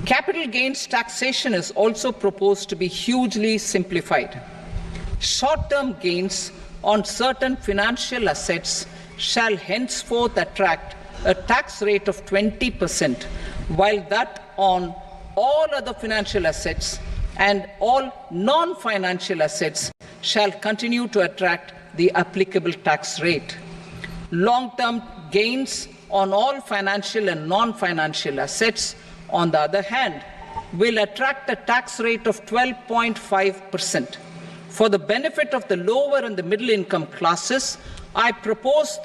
Capital gains taxation is also proposed to be hugely simplified. Short-term gains on certain financial assets shall henceforth attract a tax rate of 20%, while that on all other financial assets and all non-financial assets shall continue to attract the applicable tax rate. Long-term gains on all financial and non-financial assets, on the other hand, will attract a tax rate of 12.5%. For the benefit of the lower and the middle income classes, I propose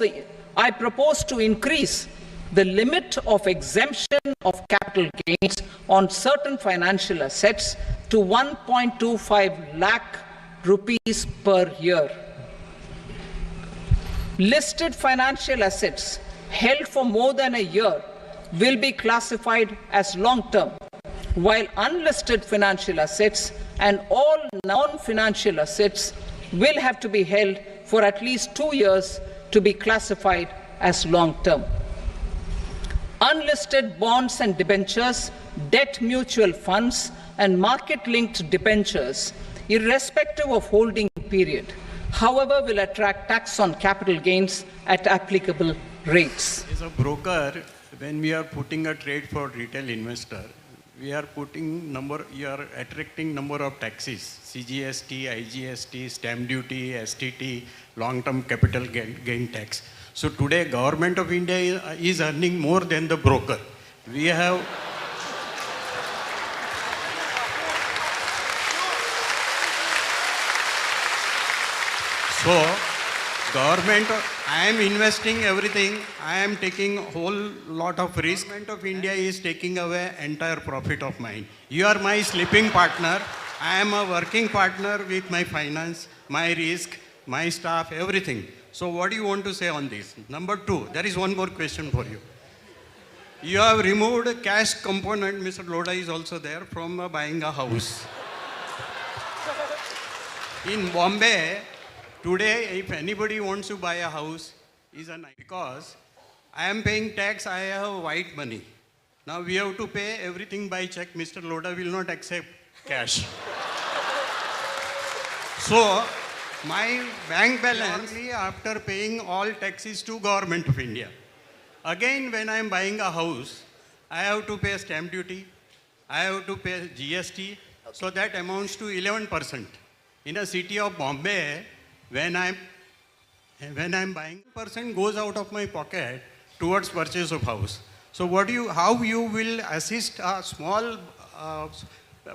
to increase the limit of exemption of capital gains on certain financial assets to 1.25 lakh rupees per year. Listed financial assets held for more than a year will be classified as long-term, while unlisted financial assets and all non-financial assets will have to be held for at least 2 years to be classified as long-term. Unlisted bonds and debentures, debt mutual funds, and market-linked debentures, irrespective of holding period, however, will attract tax on capital gains at applicable rates. As a broker, when we are putting a trade for retail investor, we are attracting number of taxes: CGST, IGST, stamp duty, STT, long-term capital gain tax. So today, Government of India is earning more than the broker. We have government, I am investing everything, I am taking a whole lot of risk. Government of India is taking away entire profit of mine. You are my sleeping partner. I am a working partner with my finance, my risk, my staff, everything. So what do you want to say on this? Number two, there is one more question for you. You have removed cash component, Mr. Lodha is also there, from buying a house. In Bombay, today, if anybody wants to buy a house, because I am paying tax, I have white money. Now we have to pay everything by check. Mr. Lodha will not accept cash. So, my bank balance after paying all taxes to Government of India. Again, when I am buying a house, I have to pay stamp duty, I have to pay GST, so that amounts to 11%. In a city of Bombay, when I'm buying, percent goes out of my pocket towards purchase of house. So how you will assist a small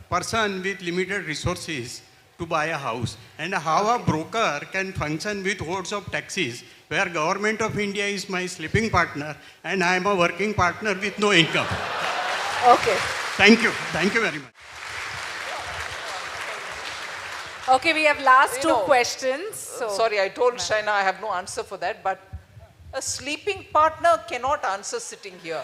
person with limited resources to buy a house, and how a broker can function with hordes of taxes, where Government of India is my sleeping partner and I am a working partner with no income. Okay. Thank you very much. Okay, we have last two questions. Sorry, I told Shaina I have no answer for that, but a sleeping partner cannot answer sitting here.